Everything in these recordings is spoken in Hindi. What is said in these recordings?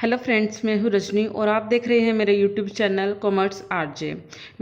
हेलो फ्रेंड्स, मैं हूँ रजनी और आप देख रहे हैं मेरे YouTube channel commerce RJ.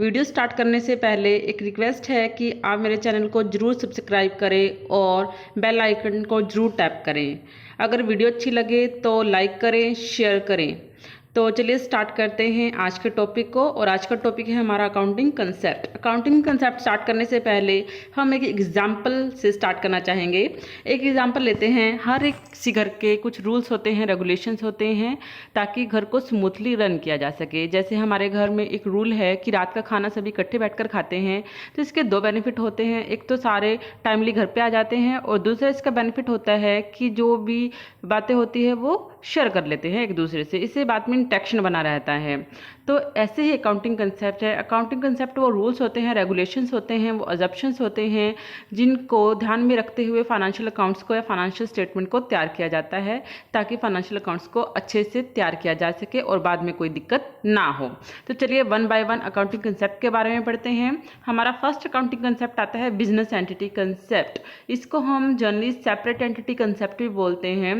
Video start करने से पहले एक रिक्वेस्ट है कि आप मेरे चैनल को ज़रूर सब्सक्राइब करें और बेल आइकन को ज़रूर टैप करें। अगर वीडियो अच्छी लगे तो लाइक करें, शेयर करें। तो चलिए स्टार्ट करते हैं आज के टॉपिक को। और आज का टॉपिक है हमारा accounting concept. Accounting concept start करने से पहले हम एक एग्जाम्पल से स्टार्ट करना चाहेंगे। एक एग्जाम्पल लेते हैं। हर एक किसी घर के कुछ रूल्स होते हैं, रेगुलेशंस होते हैं ताकि घर को स्मूथली रन किया जा सके। जैसे हमारे घर में एक रूल है कि रात का खाना सभी इकट्ठे बैठकर खाते हैं। तो इसके दो बेनिफिट होते हैं, एक तो सारे टाइमली घर पे आ जाते हैं और दूसरा इसका बेनिफिट होता है कि जो भी बातें होती है वो शेयर कर लेते हैं एक दूसरे से। इससे बात में इंटरेक्शन बना रहता है। तो ऐसे ही अकाउंटिंग कंसेप्ट है। अकाउंटिंग कंसेप्ट वो रूल्स होते हैं, रेगुलेशंस होते हैं, वो अजम्पशंस होते हैं जिनको ध्यान में रखते हुए फाइनेंशियल अकाउंट्स को या फाइनेंशियल स्टेटमेंट को तैयार किया जाता है ताकि फाइनेंशियल अकाउंट्स को अच्छे से तैयार किया जा सके और बाद में कोई दिक्कत ना हो। तो चलिए one by one accounting concept के बारे में पढ़ते हैं। हमारा फर्स्ट अकाउंटिंग कंसेप्ट आता है बिजनेस एंटिटी कंसेप्ट। इसको हम जनरली सेपरेट एंटिटी कंसेप्ट भी बोलते हैं।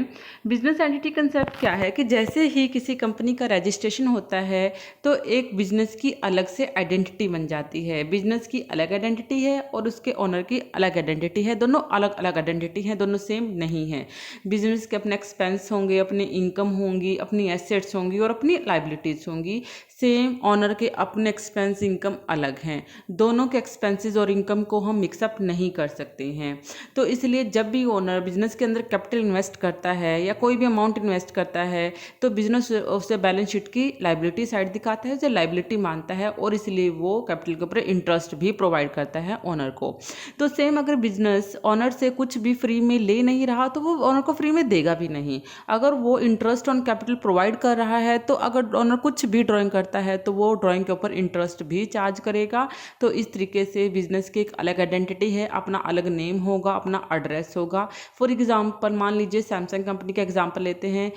बिजनेस एंटिटी कंसेप्ट क्या है कि जैसे ही किसी कंपनी का रजिस्ट्रेशन होता है तो एक बिजनेस की अलग से आइडेंटिटी बन जाती है। बिजनेस की अलग आइडेंटिटी है और उसके ओनर की अलग आइडेंटिटी है। दोनों अलग अलग आइडेंटिटी हैं, दोनों सेम नहीं है। बिजनेस के अपने एक्सपेंस होंगे, अपनी इनकम होंगी, अपनी एसेट्स होंगी और अपनी लाइबिलिटीज होंगी। सेम ऑनर के अपने एक्सपेंस इनकम अलग हैं। दोनों के एक्सपेंसेस और इनकम को हम मिक्सअप नहीं कर सकते हैं। तो इसलिए जब भी ओनर बिजनेस के अंदर कैपिटल इन्वेस्ट करता है या कोई भी अमाउंट इन्वेस्ट करता है तो बिजनेस उसे बैलेंस शीट की लाइबिलिटी साइड दिखाता है, उसे लाइबिलिटी मानता है और इसलिए वो कैपिटल के ऊपर इंटरेस्ट भी प्रोवाइड करता है ओनर को। तो सेम अगर बिजनेस ऑनर से कुछ भी फ्री में ले नहीं रहा तो वो ओनर को फ्री में देगा भी नहीं। अगर वो इंटरेस्ट ऑन कैपिटल प्रोवाइड कर रहा है तो अगर ओनर कुछ भी ड्राइंग करता है तो वो ड्राइंग के ऊपर इंटरेस्ट भी चार्ज करेगा। तो इस तरीके से बिजनेस की एक अलग आइडेंटिटी है, अपना अलग नेम होगा, अपना एड्रेस होगा। फॉर एग्जाम्पल मान लीजिए सैमसंग कंपनी का एग्जाम्पल लेते हैं।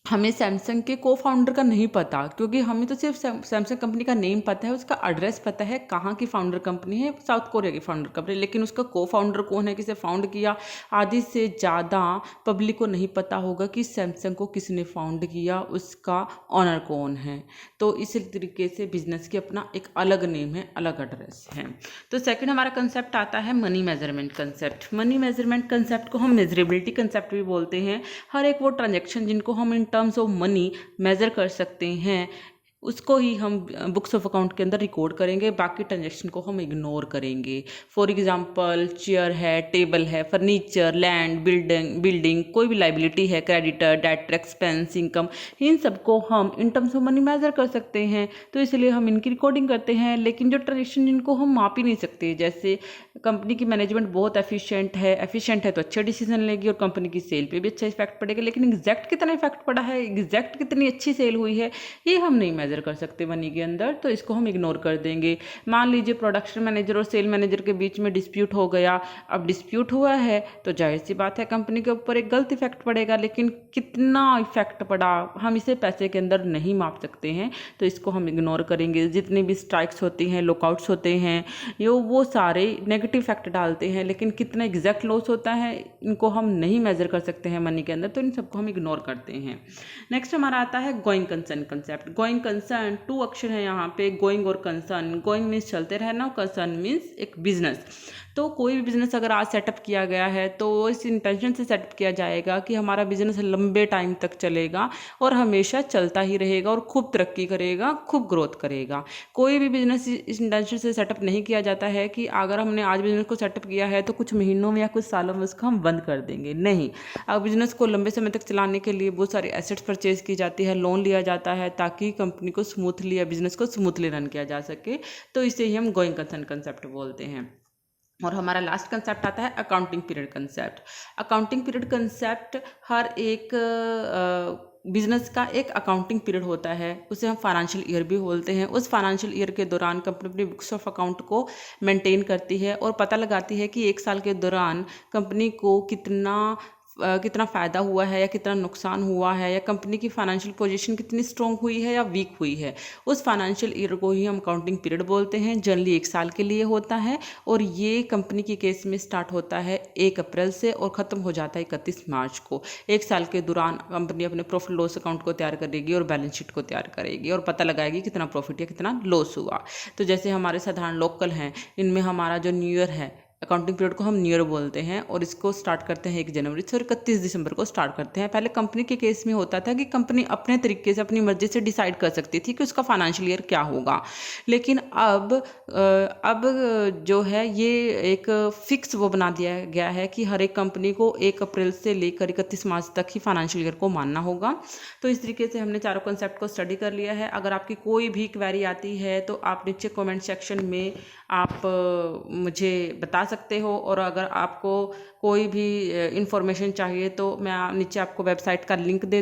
हमें सैमसंग के को फाउंडर का नहीं पता क्योंकि हमें तो सिर्फ सैमसंग कंपनी का नेम पता है, उसका एड्रेस पता है, कहाँ की फाउंडर कंपनी है, साउथ कोरिया की फाउंडर कंपनी। लेकिन उसका को फाउंडर कौन है, किसे फाउंड किया, आधी से ज़्यादा पब्लिक को नहीं पता होगा कि सैमसंग को किसने फाउंड किया, उसका ऑनर कौन है। तो इसी तरीके से बिजनेस की अपना एक अलग नेम है, अलग एड्रेस है। तो सेकेंड हमारा कंसेप्ट आता है money measurement concept. Money measurement concept को हम मेजरेबिलिटी कंसेप्ट भी बोलते हैं। हर एक वो ट्रांजेक्शन जिनको हम in terms of money measure कर सकते हैं उसको ही हम बुक्स ऑफ अकाउंट के अंदर रिकॉर्ड करेंगे, बाकी ट्रांजेक्शन को हम इग्नोर करेंगे। फॉर एग्जांपल चेयर है, टेबल है, फर्नीचर, लैंड, बिल्डिंग कोई भी लाइबिलिटी है, क्रेडिटर, डेटर, एक्सपेंस, इनकम, इन सबको हम in terms of money measure कर सकते हैं। तो इसलिए हम इनकी रिकॉर्डिंग करते हैं। लेकिन जो ट्रांजेक्शन जिनको हम माप ही नहीं सकते, जैसे कंपनी की मैनेजमेंट बहुत एफिशिएंट है तो अच्छे डिसीजन लेगी और कंपनी की सेल पे भी अच्छा इफेक्ट पड़ेगा, लेकिन एग्जैक्ट कितना इफेक्ट पड़ा है, एग्जैक्ट कितनी अच्छी सेल हुई है, ये हम नहीं मेजर कर सकते मनी के अंदर। तो इसको हम इग्नोर कर देंगे। मान लीजिए प्रोडक्शन मैनेजर और सेल मैनेजर के बीच में डिस्प्यूट हो गया। अब डिस्प्यूट हुआ है तो जाहिर सी बात है कंपनी के ऊपर एक गलत इफेक्ट पड़ेगा, लेकिन कितना इफेक्ट पड़ा हम इसे पैसे के अंदर नहीं माप सकते हैं। तो इसको हम इग्नोर करेंगे। जितनी भी स्ट्राइक्स होती हैं, लॉकआउट्स होते हैं, वो सारे नेगेटिव इफेक्ट डालते हैं, लेकिन कितना एग्जैक्ट लॉस होता है इनको हम नहीं मेजर कर सकते हैं मनी के अंदर। तो इन सबको हम इग्नोर करते हैं। नेक्स्ट हमारा आता है going concern concept. Going concern two अक्षर है यहाँ पे, गोइंग और कंसर्न। गोइंग मीन्स चलते रहना, कंसर्न मीन्स एक बिजनेस। तो कोई भी बिजनेस अगर आज सेटअप किया गया है तो इस इंटेंशन से सेटअप किया जाएगा कि हमारा बिजनेस लंबे टाइम तक चलेगा और हमेशा चलता ही रहेगा और खूब तरक्की करेगा, खूब ग्रोथ करेगा। कोई भी बिजनेस इस इंटेंशन से सेटअप नहीं किया जाता है कि अगर हमने आज बिजनेस को सेटअप किया है तो कुछ महीनों में या कुछ सालों में उसको हम बंद कर देंगे। नहीं, अब बिजनेस को लंबे समय तक चलाने के लिए बहुत सारी एसेट्स परचेज की जाती है, लोन लिया जाता है ताकि कंपनी को स्मूथली या बिजनेस को स्मूथली रन किया जा सके। तो इसे ही हम गोइंग कंसर्न कंसेप्ट बोलते हैं। और हमारा लास्ट कंसेप्ट आता है accounting period concept. Accounting period concept हर एक बिजनेस का एक अकाउंटिंग पीरियड होता है, उसे हम फाइनेंशियल ईयर भी बोलते हैं। उस फाइनेंशियल ईयर के दौरान कंपनी अपनी बुक्स ऑफ अकाउंट को मेंटेन करती है और पता लगाती है कि एक साल के दौरान कंपनी को कितना कितना फ़ायदा हुआ है या कितना नुकसान हुआ है, या कंपनी की फाइनेंशियल पोजीशन कितनी स्ट्रॉन्ग हुई है या वीक हुई है, उस फाइनेंशियल ईयर को ही हम अकाउंटिंग पीरियड बोलते हैं। जनरली 1 साल के लिए होता है और ये कंपनी के केस में स्टार्ट होता है 1 अप्रैल से और ख़त्म हो जाता है 31 मार्च को। 1 साल के दौरान कंपनी अपने प्रॉफिट लॉस अकाउंट को तैयार करेगी और बैलेंस शीट को तैयार करेगी और पता लगाएगी कितना प्रॉफिट या कितना लॉस हुआ। तो जैसे हमारे साधारण लोकल हैं, इनमें हमारा जो न्यू ईयर है, अकाउंटिंग पीरियड को हम न्यू ईयर बोलते हैं और इसको स्टार्ट करते हैं 1 जनवरी से और 31 दिसंबर को स्टार्ट करते हैं। पहले कंपनी के केस में होता था कि कंपनी अपने तरीके से अपनी मर्जी से डिसाइड कर सकती थी कि उसका फाइनेंशियल ईयर क्या होगा, लेकिन अब जो है ये एक फिक्स वो बना दिया गया है कि हर एक कंपनी को 1 अप्रैल से लेकर 31 मार्च तक ही फाइनेंशियल ईयर को मानना होगा। तो इस तरीके से हमने चारों कॉन्सेप्ट को स्टडी कर लिया है। अगर आपकी कोई भी क्वेरी आती है तो आप नीचे कमेंट सेक्शन में आप मुझे बता सकते हो, और अगर आपको कोई भी इंफॉर्मेशन चाहिए तो मैं नीचे आपको वेबसाइट का लिंक दे दूँ।